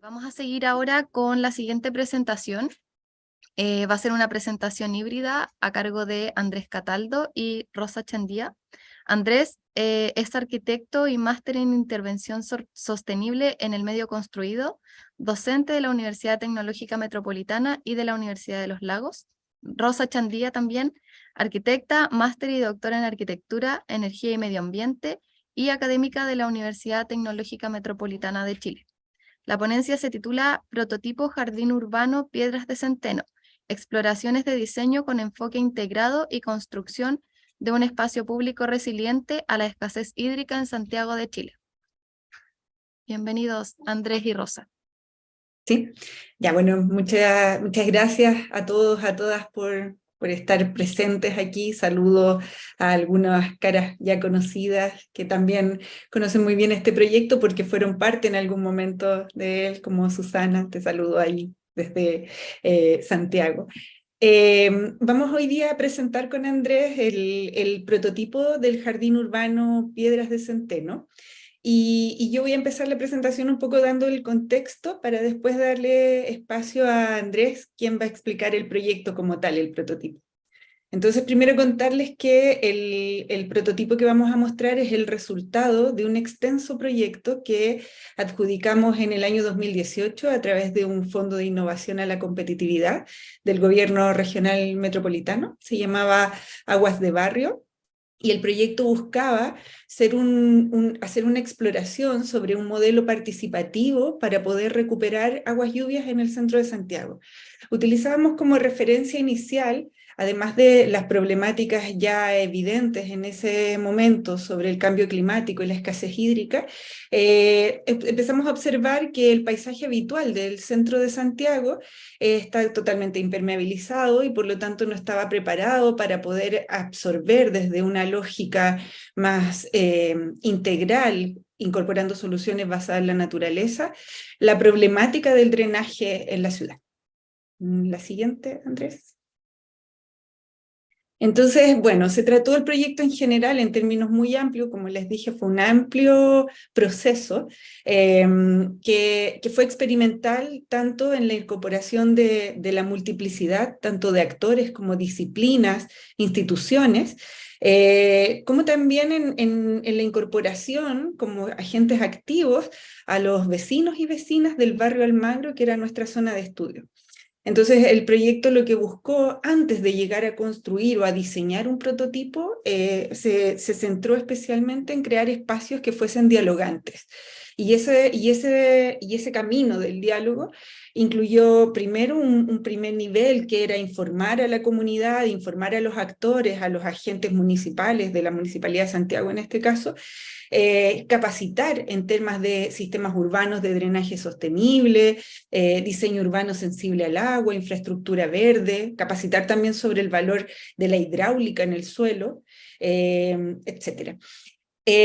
Vamos a seguir ahora con la siguiente presentación. Va a ser una presentación híbrida a cargo de Andrés Cataldo y Rosa Chandía. Andrés es arquitecto y máster en intervención sostenible en el medio construido, docente de la Universidad Tecnológica Metropolitana y de la Universidad de los Lagos. Rosa Chandía también, arquitecta, máster y doctora en arquitectura, energía y medio ambiente y académica de la Universidad Tecnológica Metropolitana de Chile. La ponencia se titula Prototipo Jardín Urbano Piedras de Centeno, exploraciones de diseño con enfoque integrado y construcción de un espacio público resiliente a la escasez hídrica en Santiago de Chile. Bienvenidos, Andrés y Rosa. Sí, ya bueno, muchas gracias a todos, a todas por estar presentes aquí. Saludo a algunas caras ya conocidas que también conocen muy bien este proyecto porque fueron parte en algún momento de él, como Susana, te saludo ahí desde Santiago. Vamos hoy día a presentar con Andrés el prototipo del Jardín Urbano Piedras de Centeno. Y yo voy a empezar la presentación un poco dando el contexto para después darle espacio a Andrés, quien va a explicar el proyecto como tal, el prototipo. Entonces, primero contarles que el prototipo que vamos a mostrar es el resultado de un extenso proyecto que adjudicamos en el año 2018 a través de un fondo de innovación a la competitividad del gobierno regional metropolitano. Se llamaba Aguas de Barrio. Y el proyecto buscaba hacer una exploración sobre un modelo participativo para poder recuperar aguas lluvias en el centro de Santiago. Utilizábamos como referencia inicial, además de las problemáticas ya evidentes en ese momento sobre el cambio climático y la escasez hídrica, empezamos a observar que el paisaje habitual del centro de Santiago está totalmente impermeabilizado y por lo tanto no estaba preparado para poder absorber desde una lógica más integral, incorporando soluciones basadas en la naturaleza, la problemática del drenaje en la ciudad. La siguiente, Andrés. Entonces, bueno, se trató el proyecto en general en términos muy amplios, como les dije, fue un amplio proceso que fue experimental tanto en la incorporación de la multiplicidad, tanto de actores como disciplinas, instituciones, como también en la incorporación como agentes activos a los vecinos y vecinas del barrio Almagro, que era nuestra zona de estudio. Entonces, el proyecto lo que buscó, antes de llegar a construir o a diseñar un prototipo, se centró especialmente en crear espacios que fuesen dialogantes. Y ese camino del diálogo incluyó primero un primer nivel, que era informar a la comunidad, informar a los actores, a los agentes municipales, de la Municipalidad de Santiago en este caso, capacitar en temas de sistemas urbanos de drenaje sostenible, diseño urbano sensible al agua, infraestructura verde, capacitar también sobre el valor de la hidráulica en el suelo, etcétera.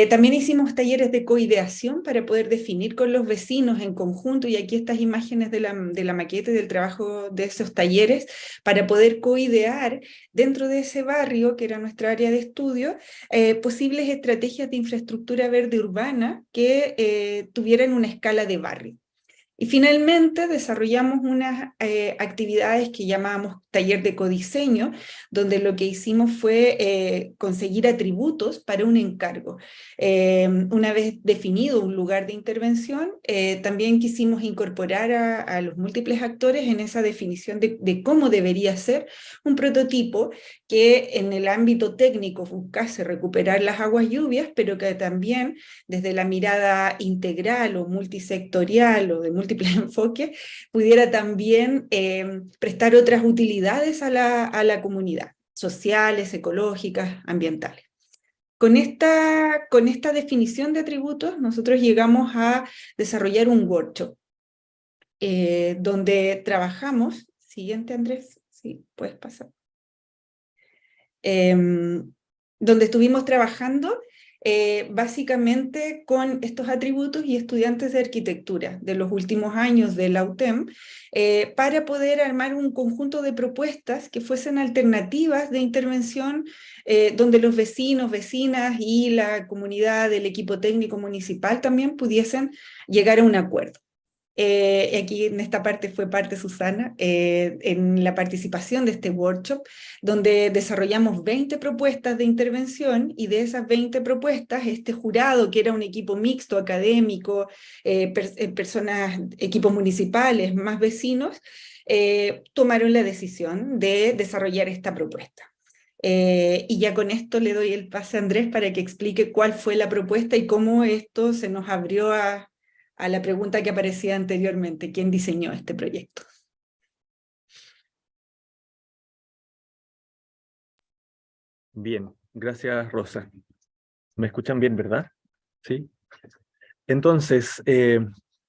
También hicimos talleres de coideación para poder definir con los vecinos en conjunto, y aquí estas imágenes de la maqueta y del trabajo de esos talleres, para poder coidear dentro de ese barrio, que era nuestra área de estudio, posibles estrategias de infraestructura verde urbana que tuvieran una escala de barrio. Y finalmente desarrollamos unas actividades que llamábamos taller de codiseño, donde lo que hicimos fue conseguir atributos para un encargo. Una vez definido un lugar de intervención, también quisimos incorporar a los múltiples actores en esa definición de cómo debería ser un prototipo que en el ámbito técnico buscase recuperar las aguas lluvias, pero que también desde la mirada integral o multisectorial o de múltiples enfoques, pudiera también prestar otras utilidades a la comunidad, sociales, ecológicas, ambientales. Con esta definición de atributos, nosotros llegamos a desarrollar un workshop donde trabajamos, siguiente Andrés, sí, puedes pasar, donde estuvimos trabajando básicamente con estos atributos y estudiantes de arquitectura de los últimos años de la UTEM, para poder armar un conjunto de propuestas que fuesen alternativas de intervención, donde los vecinos, vecinas y la comunidad del equipo técnico municipal también pudiesen llegar a un acuerdo. Aquí en esta parte fue parte Susana, en la participación de este workshop, donde desarrollamos 20 propuestas de intervención y de esas 20 propuestas, este jurado, que era un equipo mixto, académico, personas, equipos municipales, más vecinos, tomaron la decisión de desarrollar esta propuesta. Y ya con esto le doy el pase a Andrés para que explique cuál fue la propuesta y cómo esto se nos abrió a la pregunta que aparecía anteriormente: ¿quién diseñó este proyecto? Bien, gracias Rosa. ¿Me escuchan bien, verdad? Sí. Entonces,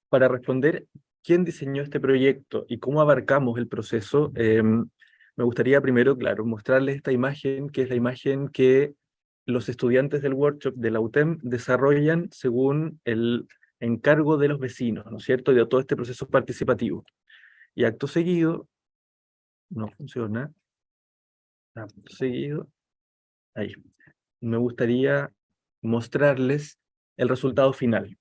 para responder quién diseñó este proyecto y cómo abarcamos el proceso, me gustaría primero, claro, mostrarles esta imagen, que es la imagen que los estudiantes del workshop de la UTEM desarrollan según el encargo de los vecinos, ¿no es cierto?, de todo este proceso participativo. Y acto seguido, no funciona, acto seguido, ahí, me gustaría mostrarles el resultado final.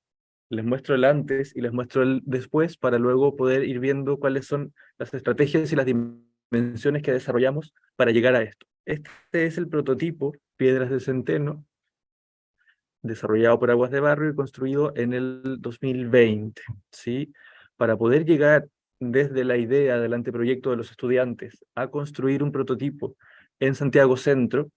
Les muestro el antes y les muestro el después para luego poder ir viendo cuáles son las estrategias y las dimensiones que desarrollamos para llegar a esto. Este es el prototipo Piedras de Centeno, desarrollado por Aguas de Barrio y construido en el 2020, ¿sí? Para poder llegar desde la idea del anteproyecto de los estudiantes a construir un prototipo en Santiago Centro,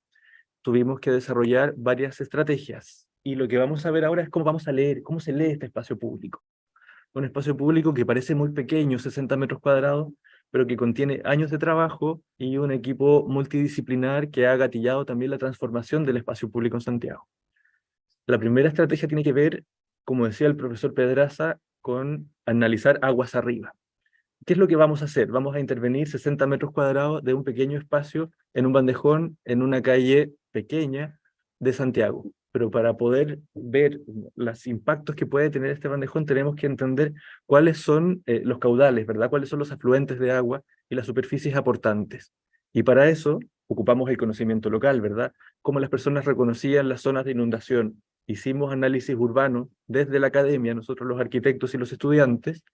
tuvimos que desarrollar varias estrategias. Y lo que vamos a ver ahora es cómo vamos a leer, cómo se lee este espacio público. Un espacio público que parece muy pequeño, 60 metros cuadrados, pero que contiene años de trabajo y un equipo multidisciplinar que ha gatillado también la transformación del espacio público en Santiago. La primera estrategia tiene que ver, como decía el profesor Pedraza, con analizar aguas arriba. ¿Qué es lo que vamos a hacer? Vamos a intervenir 60 metros cuadrados de un pequeño espacio en un bandejón, en una calle pequeña de Santiago. Pero para poder ver los impactos que puede tener este bandejón, tenemos que entender cuáles son los caudales, ¿verdad? Cuáles son los afluentes de agua y las superficies aportantes. Y para eso ocupamos el conocimiento local, ¿verdad? Cómo las personas reconocían las zonas de inundación. Hicimos análisis urbano desde la academia, nosotros los arquitectos y los estudiantes.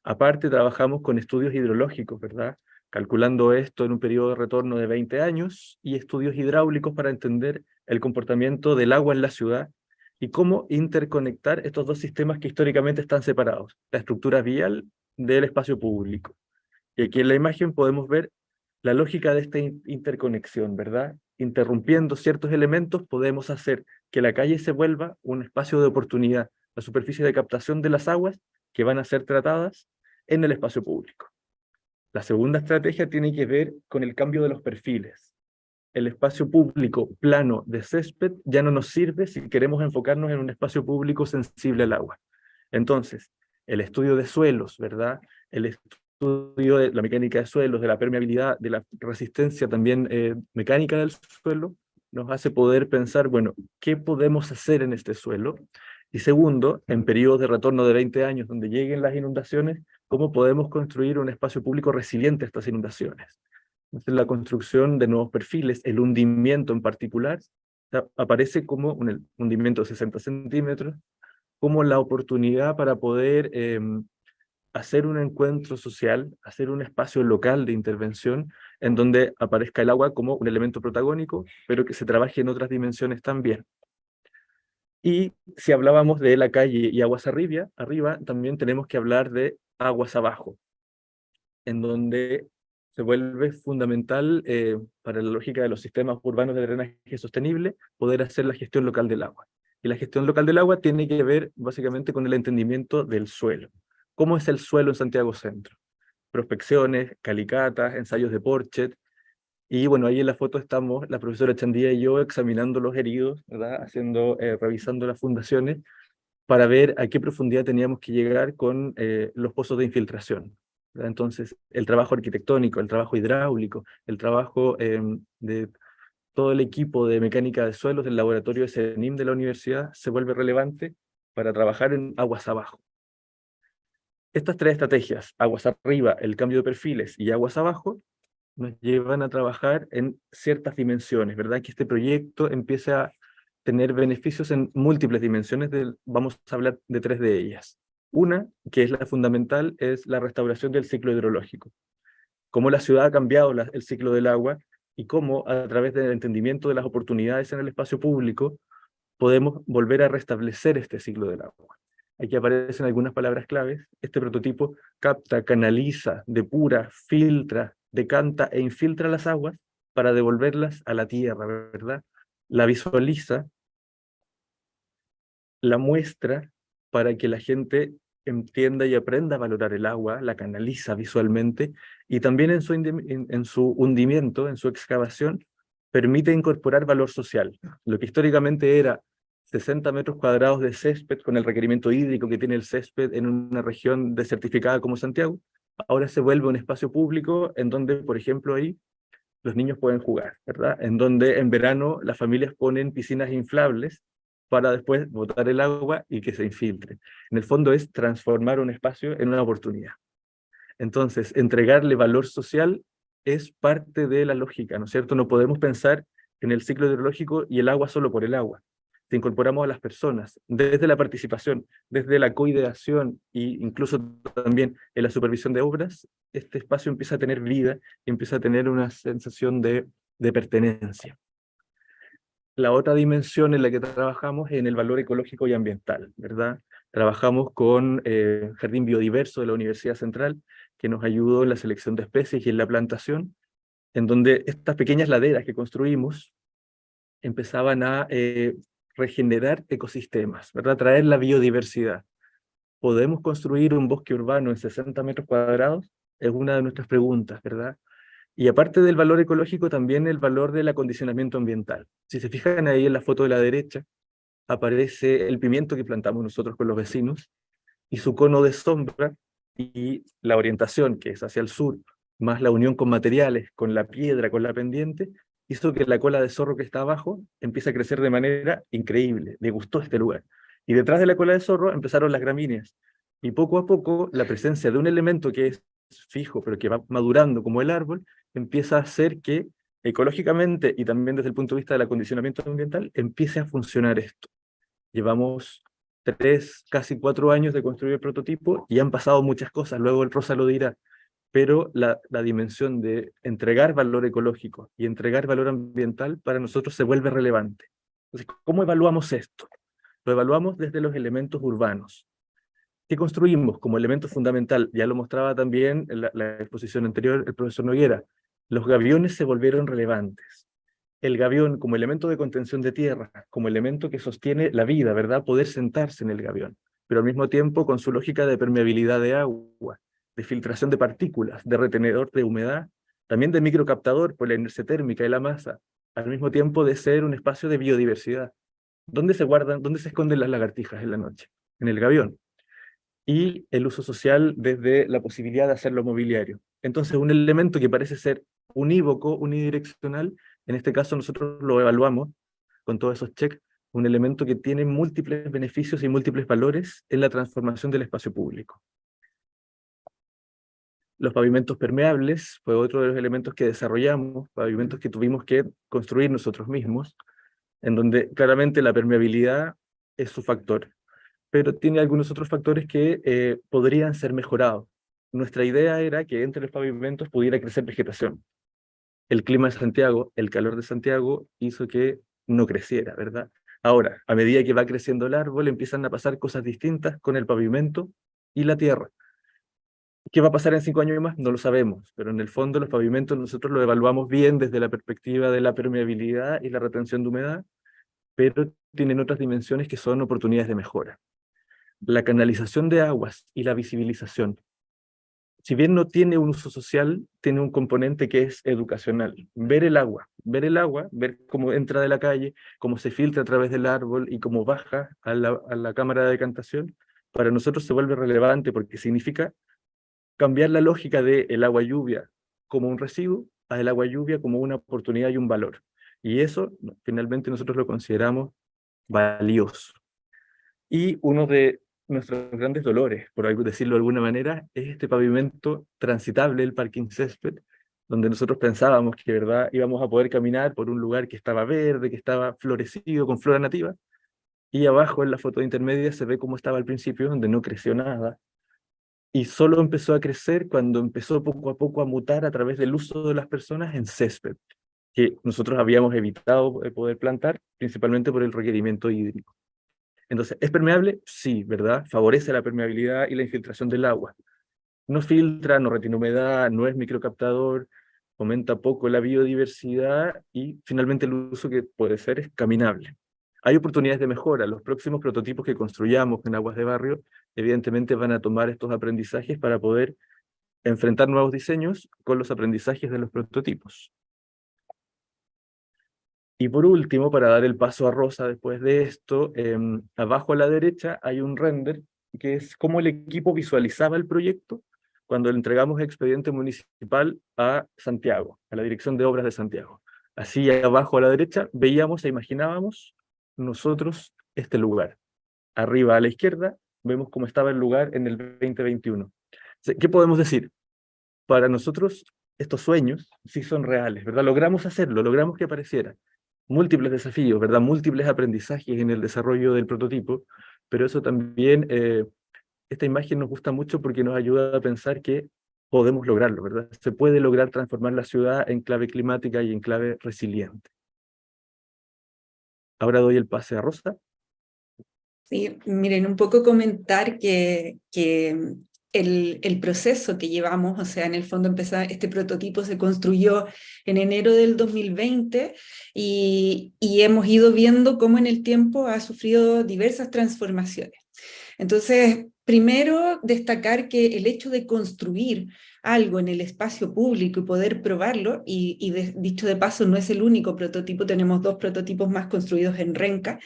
Aparte, trabajamos con estudios hidrológicos, ¿verdad? Calculando esto en un periodo de retorno de 20 años y estudios hidráulicos para entender el comportamiento del agua en la ciudad y cómo interconectar estos dos sistemas que históricamente están separados, la estructura vial del espacio público. Y aquí en la imagen podemos ver la lógica de esta interconexión, ¿verdad? Interrumpiendo ciertos elementos, podemos hacer que la calle se vuelva un espacio de oportunidad, la superficie de captación de las aguas que van a ser tratadas en el espacio público. La segunda estrategia tiene que ver con el cambio de los perfiles. El espacio público plano de césped ya no nos sirve si queremos enfocarnos en un espacio público sensible al agua. Entonces, el estudio de suelos, ¿verdad? El estudio de la mecánica de suelos, de la permeabilidad, de la resistencia también mecánica del suelo, nos hace poder pensar, bueno, ¿qué podemos hacer en este suelo? Y segundo, en periodos de retorno de 20 años donde lleguen las inundaciones, ¿cómo podemos construir un espacio público resiliente a estas inundaciones? Entonces, la construcción de nuevos perfiles, el hundimiento en particular, aparece como un hundimiento de 60 centímetros, como la oportunidad para poder hacer un encuentro social, hacer un espacio local de intervención en donde aparezca el agua como un elemento protagónico, pero que se trabaje en otras dimensiones también. Y si hablábamos de la calle y aguas arriba, también tenemos que hablar de aguas abajo, en donde se vuelve fundamental para la lógica de los sistemas urbanos de drenaje sostenible poder hacer la gestión local del agua. Y la gestión local del agua tiene que ver básicamente con el entendimiento del suelo. ¿Cómo es el suelo en Santiago Centro? Prospecciones, calicatas, ensayos de Porchet. Y bueno, ahí en la foto estamos la profesora Chandía y yo examinando los heridos, ¿verdad? Revisando las fundaciones para ver a qué profundidad teníamos que llegar con los pozos de infiltración, ¿verdad? Entonces, el trabajo arquitectónico, el trabajo hidráulico, el trabajo de todo el equipo de mecánica de suelos del laboratorio de CENIM de la universidad se vuelve relevante para trabajar en aguas abajo. Estas tres estrategias, aguas arriba, el cambio de perfiles y aguas abajo, nos llevan a trabajar en ciertas dimensiones, ¿verdad? Que este proyecto empiece a tener beneficios en múltiples dimensiones, vamos a hablar de tres de ellas. Una, que es la fundamental, es la restauración del ciclo hidrológico. Cómo la ciudad ha cambiado el ciclo del agua y cómo, a través del entendimiento de las oportunidades en el espacio público, podemos volver a restablecer este ciclo del agua. Aquí aparecen algunas palabras claves. Este prototipo capta, canaliza, depura, filtra, decanta e infiltra las aguas para devolverlas a la tierra, ¿verdad? La visualiza, la muestra para que la gente entienda y aprenda a valorar el agua, la canaliza visualmente, y también en su hundimiento, en su excavación, permite incorporar valor social. Lo que históricamente era 60 metros cuadrados de césped, con el requerimiento hídrico que tiene el césped en una región desertificada como Santiago, ahora se vuelve un espacio público en donde, por ejemplo, ahí los niños pueden jugar, ¿verdad? En donde en verano las familias ponen piscinas inflables para después botar el agua y que se infiltre. En el fondo es transformar un espacio en una oportunidad. Entonces, entregarle valor social es parte de la lógica, ¿no es cierto? No podemos pensar en el ciclo hidrológico y el agua solo por el agua. Si incorporamos a las personas desde la participación, desde la coideación e incluso también en la supervisión de obras, este espacio empieza a tener vida y empieza a tener una sensación de pertenencia. La otra dimensión en la que trabajamos es en el valor ecológico y ambiental, ¿verdad? Trabajamos con Jardín Biodiverso de la Universidad Central, que nos ayudó en la selección de especies y en la plantación, en donde estas pequeñas laderas que construimos empezaban a regenerar ecosistemas, ¿verdad? Traer la biodiversidad. ¿Podemos construir un bosque urbano en 60 metros cuadrados? Es una de nuestras preguntas, ¿verdad? Y aparte del valor ecológico, también el valor del acondicionamiento ambiental. Si se fijan ahí en la foto de la derecha, aparece el pimiento que plantamos nosotros con los vecinos, y su cono de sombra, y la orientación, que es hacia el sur, más la unión con materiales, con la piedra, con la pendiente, hizo que la cola de zorro que está abajo empiece a crecer de manera increíble. Le gustó este lugar. Y detrás de la cola de zorro empezaron las gramíneas. Y poco a poco, la presencia de un elemento que es fijo, pero que va madurando como el árbol, empieza a hacer que ecológicamente y también desde el punto de vista del acondicionamiento ambiental empiece a funcionar esto. Llevamos 3, casi 4 años de construir el prototipo y han pasado muchas cosas, luego el Rosa lo dirá, pero la dimensión de entregar valor ecológico y entregar valor ambiental para nosotros se vuelve relevante. Entonces, ¿cómo evaluamos esto? Lo evaluamos desde los elementos urbanos. ¿Qué construimos como elemento fundamental? Ya lo mostraba también en la exposición anterior el profesor Noguera. Los gaviones se volvieron relevantes. El gavión como elemento de contención de tierra, como elemento que sostiene la vida, ¿verdad? Poder sentarse en el gavión, pero al mismo tiempo con su lógica de permeabilidad de agua, de filtración de partículas, de retenedor de humedad, también de microcaptador por la inercia térmica y la masa, al mismo tiempo de ser un espacio de biodiversidad. ¿Dónde se guardan, dónde se esconden las lagartijas en la noche? En el gavión. Y el uso social desde la posibilidad de hacerlo mobiliario. Entonces, un elemento que parece ser unívoco, unidireccional, en este caso nosotros lo evaluamos con todos esos checks, un elemento que tiene múltiples beneficios y múltiples valores en la transformación del espacio público. Los pavimentos permeables fue otro de los elementos que desarrollamos, pavimentos que tuvimos que construir nosotros mismos, en donde claramente la permeabilidad es su factor, pero tiene algunos otros factores que podrían ser mejorados. Nuestra idea era que entre los pavimentos pudiera crecer vegetación. El clima de Santiago, el calor de Santiago, hizo que no creciera, ¿verdad? Ahora, a medida que va creciendo el árbol, empiezan a pasar cosas distintas con el pavimento y la tierra. ¿Qué va a pasar en 5 años más? No lo sabemos, pero en el fondo los pavimentos nosotros los evaluamos bien desde la perspectiva de la permeabilidad y la retención de humedad, pero tienen otras dimensiones que son oportunidades de mejora. La canalización de aguas y la visibilización, si bien no tiene un uso social, tiene un componente que es educacional. Ver el agua, ver cómo entra de la calle, cómo se filtra a través del árbol y cómo baja a la cámara de decantación, para nosotros se vuelve relevante porque significa cambiar la lógica de el agua lluvia como un residuo a el agua lluvia como una oportunidad y un valor. Y eso finalmente nosotros lo consideramos valioso. Y uno de nuestros grandes dolores, por decirlo de alguna manera, es este pavimento transitable, el parking césped, donde nosotros pensábamos que, ¿verdad?, íbamos a poder caminar por un lugar que estaba verde, que estaba florecido con flora nativa, y abajo en la foto intermedia se ve cómo estaba al principio, donde no creció nada, y solo empezó a crecer cuando empezó poco a poco a mutar a través del uso de las personas en césped, que nosotros habíamos evitado poder plantar, principalmente por el requerimiento hídrico. Entonces, ¿es permeable? Sí, ¿verdad? Favorece la permeabilidad y la infiltración del agua. No filtra, no retiene humedad, no es microcaptador, fomenta poco la biodiversidad y finalmente el uso que puede ser es caminable. Hay oportunidades de mejora. Los próximos prototipos que construyamos en aguas de barrio evidentemente van a tomar estos aprendizajes para poder enfrentar nuevos diseños con los aprendizajes de los prototipos. Y por último, para dar el paso a Rosa después de esto, abajo a la derecha hay un render que es cómo el equipo visualizaba el proyecto cuando le entregamos el expediente municipal a Santiago, a la Dirección de Obras de Santiago. Así abajo a la derecha veíamos e imaginábamos nosotros este lugar. Arriba a la izquierda vemos cómo estaba el lugar en el 2021. ¿Qué podemos decir? Para nosotros estos sueños sí son reales, ¿verdad? Logramos hacerlo, logramos que apareciera. Múltiples desafíos, ¿verdad? Múltiples aprendizajes en el desarrollo del prototipo, pero eso también, esta imagen nos gusta mucho porque nos ayuda a pensar que podemos lograrlo, ¿verdad? Se puede lograr transformar la ciudad en clave climática y en clave resiliente. Ahora doy el pase a Rosa. Sí, miren, un poco comentar que el proceso que llevamos, o sea, en el fondo este prototipo se construyó en enero del 2020 y hemos ido viendo cómo en el tiempo ha sufrido diversas transformaciones. Entonces, primero destacar que el hecho de construir algo en el espacio público y poder probarlo, dicho de paso, no es el único prototipo, tenemos 2 prototipos más construidos en Renca,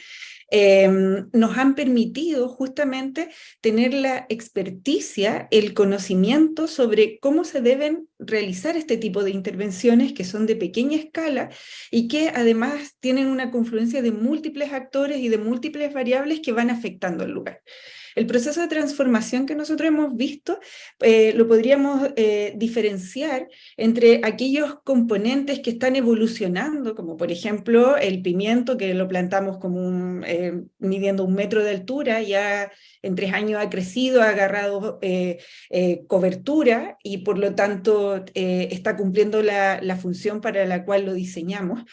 nos han permitido justamente tener la experticia, el conocimiento sobre cómo se deben realizar este tipo de intervenciones que son de pequeña escala y que además tienen una confluencia de múltiples actores y de múltiples variables que van afectando al lugar. El proceso de transformación que nosotros hemos visto lo podríamos diferenciar entre aquellos componentes que están evolucionando, como por ejemplo el pimiento, que lo plantamos como midiendo 1 metro de altura, ya en 3 años ha crecido, ha agarrado cobertura y por lo tanto está cumpliendo la función para la cual lo diseñamos,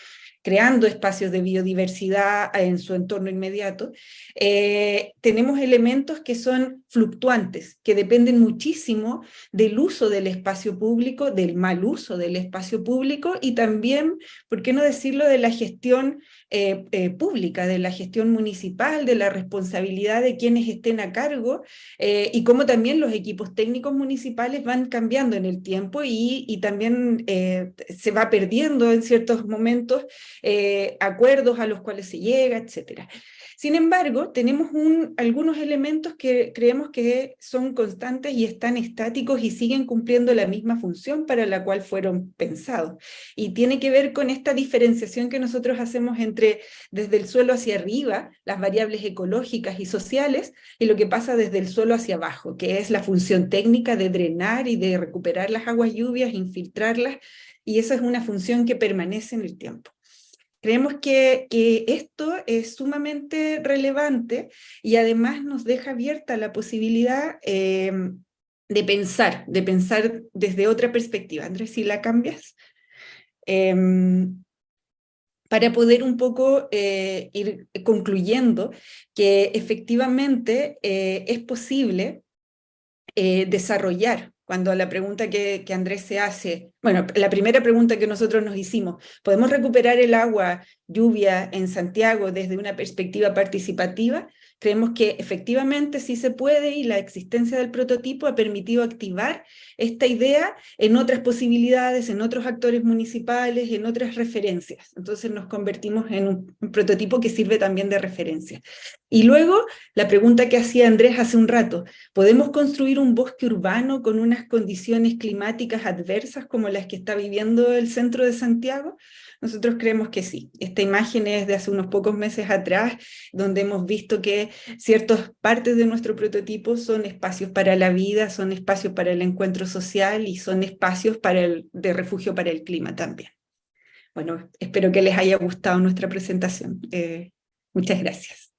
creando espacios de biodiversidad en su entorno inmediato. Tenemos elementos que son fluctuantes, que dependen muchísimo del uso del espacio público, del mal uso del espacio público y también, ¿por qué no decirlo?, de la gestión pública, de la gestión municipal, de la responsabilidad de quienes estén a cargo y cómo también los equipos técnicos municipales van cambiando en el tiempo y también se va perdiendo en ciertos momentos acuerdos a los cuales se llega, etc. Sin embargo, tenemos algunos elementos que creemos que son constantes y están estáticos y siguen cumpliendo la misma función para la cual fueron pensados. Y tiene que ver con esta diferenciación que nosotros hacemos entre desde el suelo hacia arriba, las variables ecológicas y sociales, y lo que pasa desde el suelo hacia abajo, que es la función técnica de drenar y de recuperar las aguas lluvias, infiltrarlas, y esa es una función que permanece en el tiempo. Creemos que esto es sumamente relevante y además nos deja abierta la posibilidad de pensar desde otra perspectiva. Andrés, si la cambias, para poder un poco ir concluyendo que efectivamente es posible desarrollar. Cuando a la pregunta que Andrés se hace, bueno, la primera pregunta que nosotros nos hicimos, ¿podemos recuperar el agua, lluvia en Santiago desde una perspectiva participativa? Creemos que efectivamente sí se puede y la existencia del prototipo ha permitido activar esta idea en otras posibilidades, en otros actores municipales, en otras referencias. Entonces nos convertimos en un prototipo que sirve también de referencia. Y luego, la pregunta que hacía Andrés hace un rato, ¿podemos construir un bosque urbano con unas condiciones climáticas adversas como las que está viviendo el centro de Santiago? Nosotros creemos que sí. Esta imagen es de hace unos pocos meses atrás, donde hemos visto que ciertas partes de nuestro prototipo son espacios para la vida, son espacios para el encuentro social y son espacios de refugio para el clima también. Bueno, espero que les haya gustado nuestra presentación. Muchas gracias.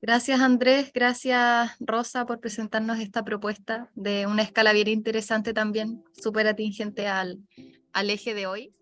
Gracias Andrés, gracias Rosa por presentarnos esta propuesta de una escala bien interesante también, súper atingente al eje de hoy.